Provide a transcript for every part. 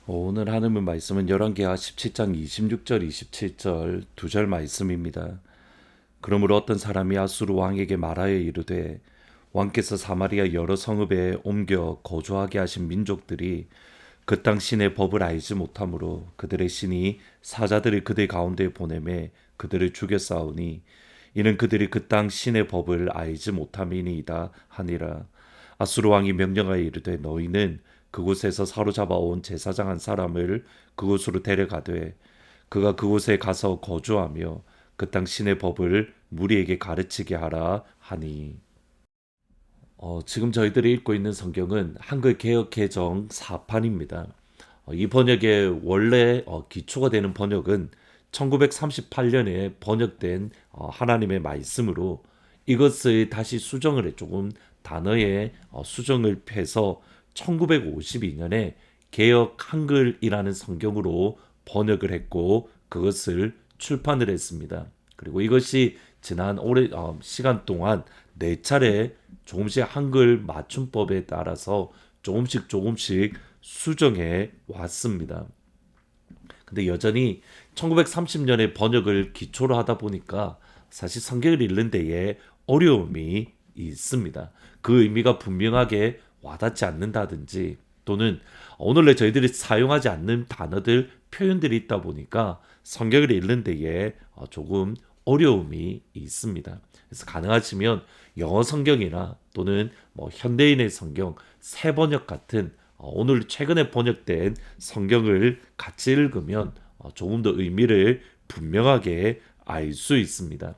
오늘 하나님의 말씀은 열왕기하 17장 26절 27절 두 절 말씀입니다. 그러므로 어떤 사람이 아수르 왕에게 말하여 이르되 왕께서 사마리아 여러 성읍에 옮겨 거주하게 하신 민족들이 그 땅 신의 법을 알지 못하므로 그들의 신이 사자들을 그들 가운데 보내매 그들을 죽여 싸우니 이는 그들이 그 땅 신의 법을 알지 못함이니이다 하니라. 아수르 왕이 명령하여 이르되 너희는 그곳에서 사로잡아 온 제사장 한 사람을 그곳으로 데려가되 그가 그곳에 가서 거주하며 그 땅 신의 법을 무리에게 가르치게 하라 하니. 지금 저희들이 읽고 있는 성경은 한글 개역 개정 4판입니다. 이 번역의 원래 기초가 되는 번역은 1938년에 번역된 하나님의 말씀으로 이것을 다시 수정을 조금 단어의 수정을 해서 1952년에 개역 한글이라는 성경으로 번역을 했고 그것을 출판을 했습니다. 그리고 이것이 지난 오래 시간 동안 네 차례 조금씩 한글 맞춤법에 따라서 조금씩 수정해 왔습니다. 근데 여전히 1930년에 번역을 기초로 하다 보니까 사실 성경을 읽는 데에 어려움이 있습니다. 그 의미가 분명하게 와닿지 않는다든지 또는 오늘날 저희들이 사용하지 않는 단어들, 표현들이 있다 보니까 성경을 읽는 데에 조금 어려움이 있습니다. 그래서 가능하시면 영어 성경이나 또는 현대인의 성경, 새 번역 같은 오늘 최근에 번역된 성경을 같이 읽으면 조금 더 의미를 분명하게 알 수 있습니다.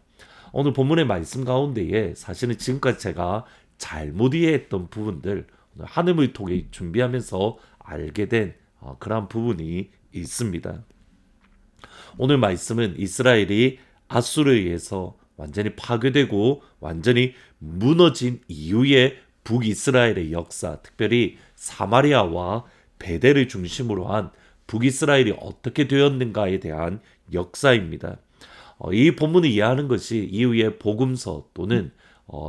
오늘 본문의 말씀 가운데에 사실은 지금까지 제가 잘못 이해했던 부분들 하나님을 통해 준비하면서 알게 된 그런 부분이 있습니다. 오늘 말씀은 이스라엘이 아수르에 의해서 완전히 파괴되고 완전히 무너진 이후의 북이스라엘의 역사, 특별히 사마리아와 베델을 중심으로 한 북이스라엘이 어떻게 되었는가에 대한 역사입니다. 이 본문을 이해하는 것이 이후의 복음서 또는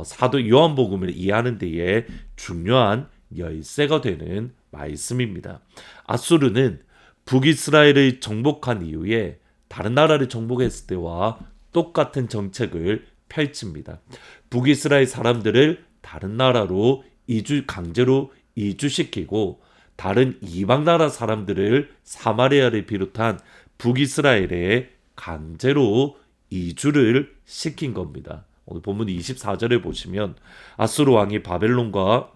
사도 요한복음을 이해하는 데에 중요한 열쇠가 되는 말씀입니다. 아수르는 북이스라엘을 정복한 이후에 다른 나라를 정복했을 때와 똑같은 정책을 펼칩니다. 북이스라엘 사람들을 다른 나라로 강제로 이주시키고 다른 이방 나라 사람들을 사마리아를 비롯한 북이스라엘에 강제로 이주를 시킨 겁니다. 오늘 본문 24절에 보시면 아수르 왕이 바벨론과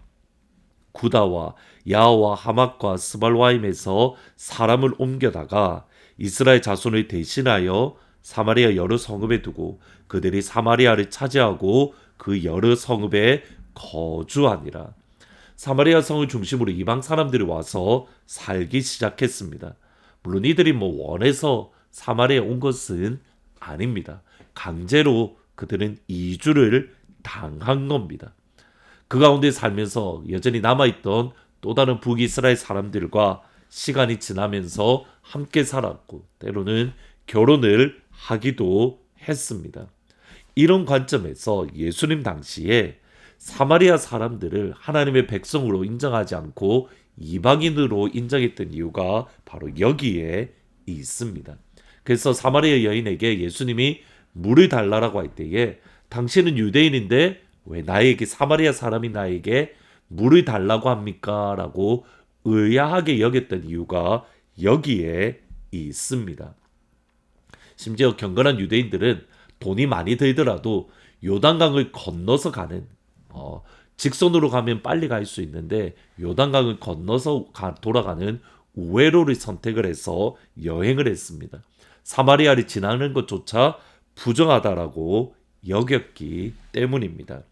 구다와 야와 하맛과 스발와임에서 사람을 옮겨다가 이스라엘 자손을 대신하여 사마리아 여러 성읍에 두고 그들이 사마리아를 차지하고 그 여러 성읍에 거주하니라. 사마리아 성을 중심으로 이방 사람들이 와서 살기 시작했습니다. 물론 이들이 원해서 사마리아에 온 것은 아닙니다. 강제로 그들은 이주를 당한 겁니다. 그 가운데 살면서 여전히 남아있던 또 다른 북이스라엘 사람들과 시간이 지나면서 함께 살았고 때로는 결혼을 하기도 했습니다. 이런 관점에서 예수님 당시에 사마리아 사람들을 하나님의 백성으로 인정하지 않고 이방인으로 인정했던 이유가 바로 여기에 있습니다. 그래서 사마리아 여인에게 예수님이 물을 달라고 할 때에 당신은 유대인인데 왜 나에게 사마리아 사람이 나에게 물을 달라고 합니까? 라고 의아하게 여겼던 이유가 여기에 있습니다. 심지어 경건한 유대인들은 돈이 많이 들더라도 요단강을 건너서 가는 직선으로 가면 빨리 갈 수 있는데 요단강을 건너서 돌아가는 우회로를 선택을 해서 여행을 했습니다. 사마리아를 지나는 것조차 부정하다라고 여겼기 때문입니다.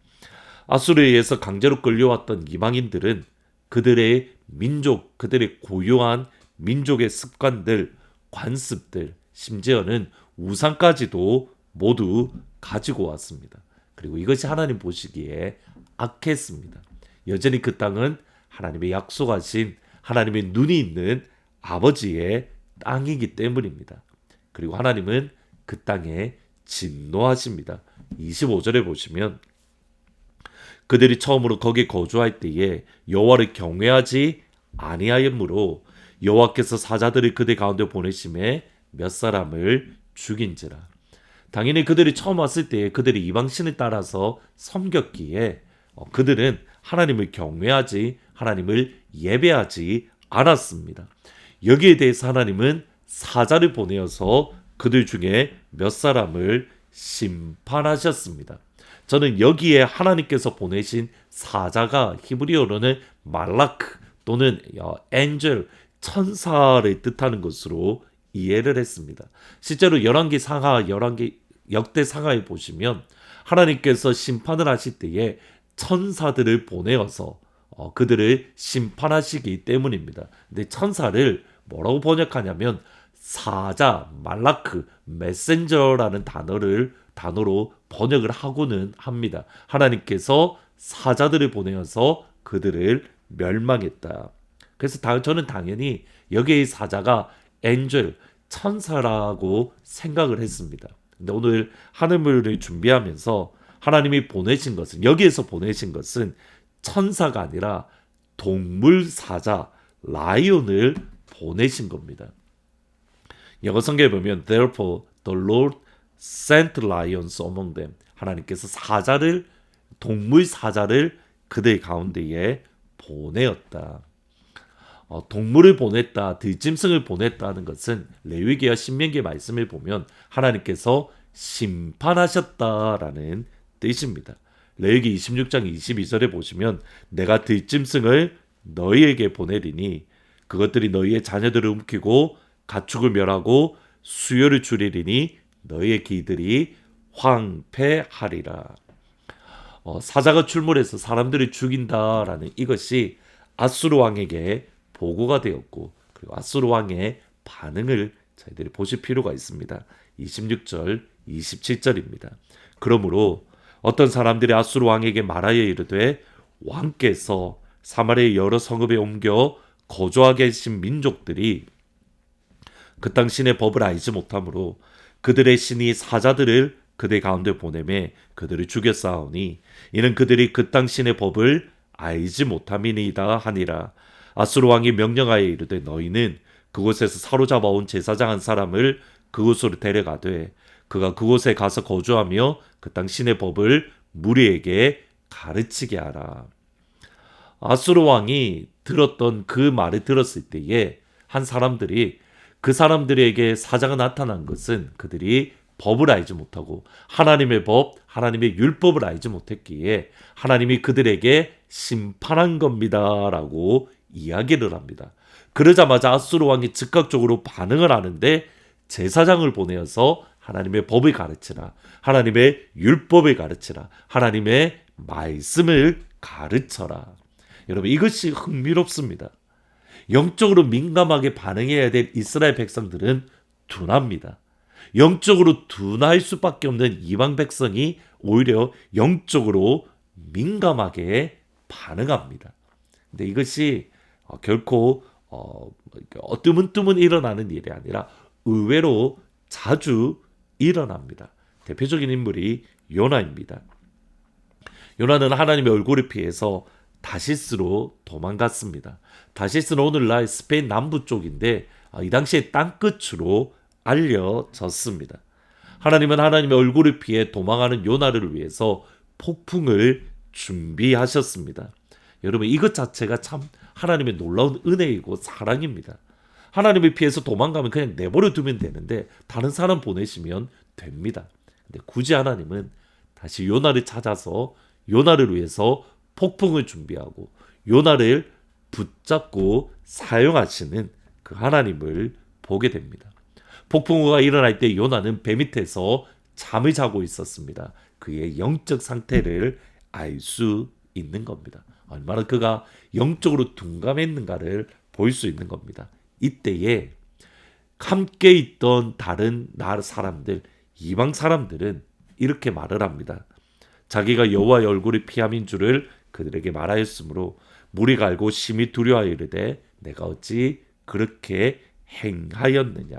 아수르에 의해서 강제로 끌려왔던 이방인들은 그들의 민족, 그들의 고유한 민족의 습관들, 관습들, 심지어는 우상까지도 모두 가지고 왔습니다. 그리고 이것이 하나님 보시기에 악했습니다. 여전히 그 땅은 하나님의 약속하신 하나님의 눈이 있는 아버지의 땅이기 때문입니다. 그리고 하나님은 그 땅에 진노하십니다. 25절에 보시면 그들이 처음으로 거기 거주할 때에 여호와를 경외하지 아니하였으므로 여호와께서 사자들을 그들 가운데 보내심에 몇 사람을 죽인지라. 당연히 그들이 처음 왔을 때 그들이 이방신을 따라서 섬겼기에 그들은 하나님을 경외하지 하나님을 예배하지 않았습니다. 여기에 대해서 하나님은 사자를 보내어서 그들 중에 몇 사람을 심판하셨습니다. 저는 여기에 하나님께서 보내신 사자가 히브리어로는 말라크 또는 엔젤, 천사를 뜻하는 것으로 이해를 했습니다. 실제로 열왕기 역대 상하에 보시면 하나님께서 심판을 하실 때에 천사들을 보내어서 그들을 심판하시기 때문입니다. 근데 천사를 뭐라고 번역하냐면 사자, 말라크, 메신저라는 단어로 번역을 하고는 합니다. 하나님께서 사자들을 보내어서 그들을 멸망했다. 그래서 저는 당연히 여기의 사자가 엔젤, 천사라고 생각을 했습니다. 근데 오늘 하늘문을 준비하면서 하나님이 보내신 것은, 여기에서 보내신 것은 천사가 아니라 동물 사자, 라이온을 보내신 겁니다. 영어 성경에 보면 Therefore the Lord sent lions among them. 하나님께서 동물 사자를 그들 가운데에 보내었다. 동물을 보냈다, 들짐승을 보냈다는 것은 레위기와 신명기 말씀을 보면 하나님께서 심판하셨다라는 뜻입니다. 레위기 26장 22절에 보시면 내가 들짐승을 너희에게 보내리니 그것들이 너희의 자녀들을 움키고 가축을 멸하고 수요를 줄이리니 너희의 기들이 황폐하리라. 사자가 출몰해서 사람들을 죽인다라는 이것이 아수르 왕에게 보고가 되었고, 그리고 아수르 왕의 반응을 저희들이 보실 필요가 있습니다. 26절, 27절입니다. 그러므로 어떤 사람들이 아수르 왕에게 말하여 이르되 왕께서 사마리아의 여러 성읍에 옮겨 거주하게 하신 민족들이 그 땅 신의 법을 알지 못하므로 그들의 신이 사자들을 그들 가운데 보내매 그들을 죽였사오니 이는 그들이 그 땅 신의 법을 알지 못함이니이다 하니라. 아수르 왕이 명령하여 이르되 너희는 그곳에서 사로잡아 온 제사장 한 사람을 그곳으로 데려가되 그가 그곳에 가서 거주하며 그 땅 신의 법을 무리에게 가르치게 하라. 아수르 왕이 들었던 그 말을 들었을 때에 한 사람들이, 그 사람들에게 사자가 나타난 것은 그들이 법을 알지 못하고 하나님의 법, 하나님의 율법을 알지 못했기에 하나님이 그들에게 심판한 겁니다 라고 이야기를 합니다. 그러자마자 아수르 왕이 즉각적으로 반응을 하는데 제사장을 보내어서 하나님의 법을 가르치라, 하나님의 율법을 가르치라, 하나님의 말씀을 가르쳐라. 여러분, 이것이 흥미롭습니다. 영적으로 민감하게 반응해야 될 이스라엘 백성들은 둔합니다. 영적으로 둔할 수밖에 없는 이방 백성이 오히려 영적으로 민감하게 반응합니다. 근데 이것이 결코 뜨문뜨문 일어나는 일이 아니라 의외로 자주 일어납니다. 대표적인 인물이 요나입니다. 요나는 하나님의 얼굴을 피해서 다시스로 도망갔습니다. 다시스는 오늘날 스페인 남부 쪽인데 이 당시에 땅끝으로 알려졌습니다. 하나님은 하나님의 얼굴을 피해 도망하는 요나를 위해서 폭풍을 준비하셨습니다. 여러분, 이것 자체가 참 하나님의 놀라운 은혜이고 사랑입니다. 하나님을 피해서 도망가면 그냥 내버려 두면 되는데 다른 사람 보내시면 됩니다. 근데 굳이 하나님은 다시 요나를 찾아서 요나를 위해서 폭풍을 준비하고 요나를 붙잡고 사용하시는 그 하나님을 보게 됩니다. 폭풍우가 일어날 때 요나는 배 밑에서 잠을 자고 있었습니다. 그의 영적 상태를 알 수 있는 겁니다. 얼마나 그가 영적으로 둔감했는가를 볼 수 있는 겁니다. 이때에 함께 있던 다른 나라 사람들, 이방 사람들은 이렇게 말을 합니다. 자기가 여호와의 얼굴을 피함인 줄을 그들에게 말하였으므로 무리가 알고 심히 두려워하여 이르되 내가 어찌 그렇게 행하였느냐.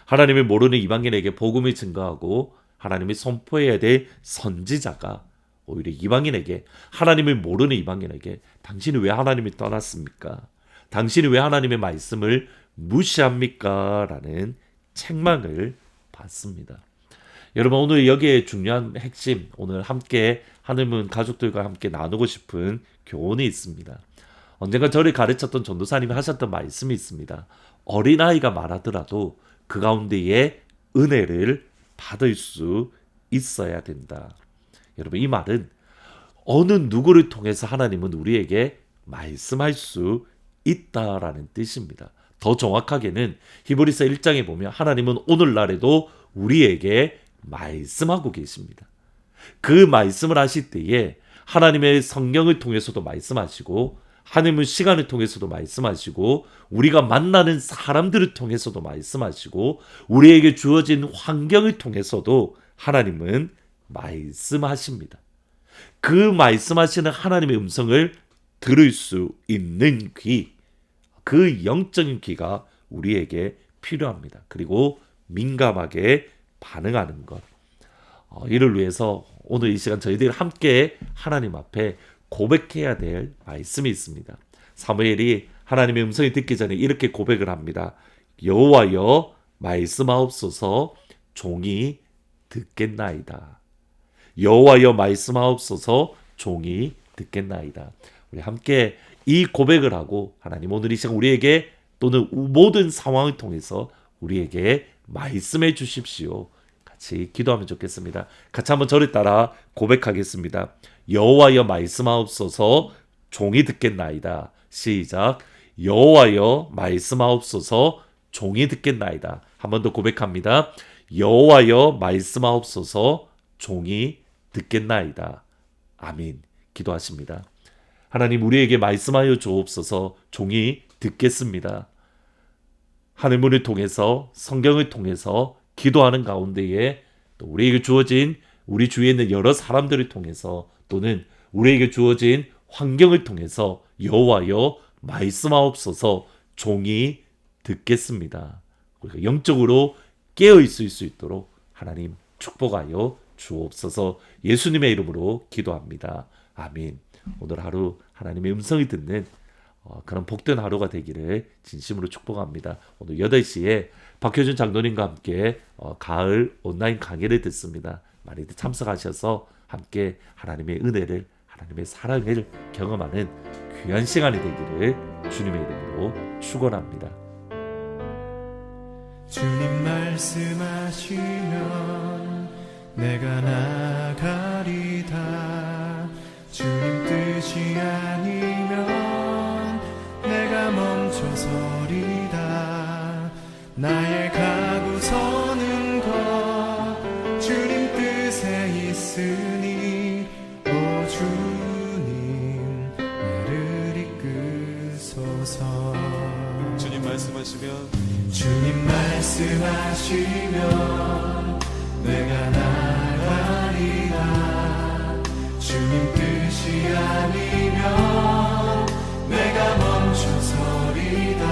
하나님을 모르는 이방인에게 복음을 증거하고 하나님을 선포해야 될 선지자가 오히려 이방인에게, 하나님을 모르는 이방인에게 당신이 왜 하나님을 떠났습니까? 당신이 왜 하나님의 말씀을 무시합니까? 라는 책망을 받습니다. 여러분, 오늘 여기에 중요한 핵심, 오늘 함께 하늘문 가족들과 함께 나누고 싶은 교훈이 있습니다. 언젠가 저를 가르쳤던 전도사님이 하셨던 말씀이 있습니다. 어린아이가 말하더라도 그 가운데에 은혜를 받을 수 있어야 된다. 여러분, 이 말은 어느 누구를 통해서 하나님은 우리에게 말씀할 수 있다라는 뜻입니다. 더 정확하게는 히브리서 1장에 보면 하나님은 오늘날에도 우리에게 말씀하고 계십니다. 그 말씀을 하실 때에 하나님의 성경을 통해서도 말씀하시고 하나님은 시간을 통해서도 말씀하시고 우리가 만나는 사람들을 통해서도 말씀하시고 우리에게 주어진 환경을 통해서도 하나님은 말씀하십니다. 그 말씀하시는 하나님의 음성을 들을 수 있는 귀, 그 영적인 귀가 우리에게 필요합니다. 그리고 민감하게 반응하는 것. 이를 위해서 오늘 이 시간 저희들이 함께 하나님 앞에 고백해야 될 말씀이 있습니다. 사무엘이 하나님의 음성을 듣기 전에 이렇게 고백을 합니다. 여호와여 말씀하옵소서 종이 듣겠나이다. 여호와여 말씀하옵소서 종이 듣겠나이다. 우리 함께 이 고백을 하고 하나님 오늘 이 시간 우리에게 또는 모든 상황을 통해서 우리에게 말씀해 주십시오. 같이 기도하면 좋겠습니다. 같이 한번 저를 따라 고백하겠습니다. 여호와여 말씀하옵소서 종이 듣겠나이다. 시작. 여호와여 말씀하옵소서 종이 듣겠나이다. 한 번 더 고백합니다. 여호와여 말씀하옵소서 종이 듣겠나이다. 아멘. 기도하십니다. 하나님 우리에게 말씀하여 주옵소서. 종이 듣겠습니다. 하늘문을 통해서 성경을 통해서 기도하는 가운데에 또 우리에게 주어진 우리 주위에 있는 여러 사람들을 통해서 또는 우리에게 주어진 환경을 통해서 여호와여 말씀하옵소서 종이 듣겠습니다. 우리가 영적으로 깨어 있을 수 있도록 하나님 축복하여 주옵소서. 예수님의 이름으로 기도합니다. 아멘. 오늘 하루 하나님의 음성을 듣는 그런 복된 하루가 되기를 진심으로 축복합니다. 오늘 8시에 박효준 장로님과 함께 가을 온라인 강의를 듣습니다. 많이들 참석하셔서 함께 하나님의 은혜를 하나님의 사랑을 경험하는 귀한 시간이 되기를 주님의 이름으로 축원합니다. 주님 말씀하시면 내가 나가리다. 주님 뜻이 아니면 내가 멈춰서리다. 나의 가고 서는 것 주님 뜻에 있으니 오 주님 나를 이끄소서. 주님 말씀하시면 내가 나가리다. 주님 뜻이 아니면 내가 멈춰서리다.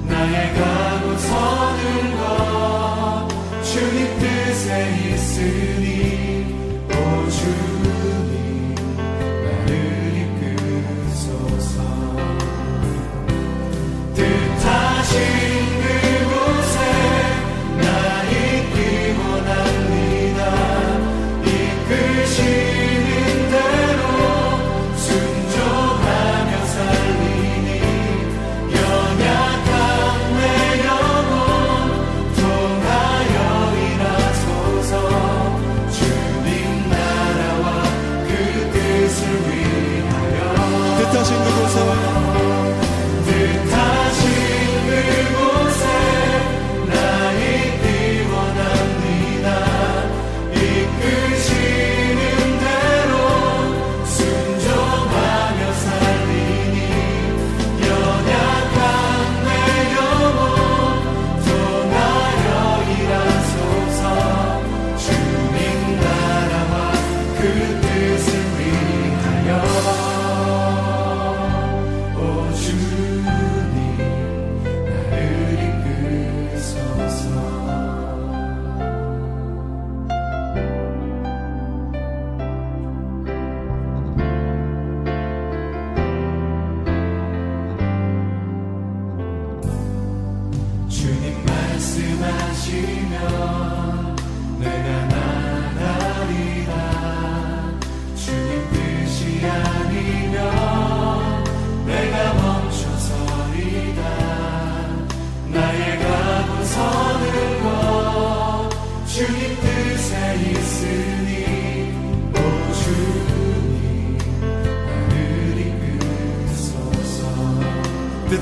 나의 가고 서는 것 주님 뜻에 있으니 오 주님 나를 이끄소서. 뜻하신 그곳에 나 있기 원합니다. 이끄시는 대로 순종하며 살리니 연약한 내 영혼 통하여 일하소서. 주님 나라와 그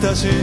뜻하신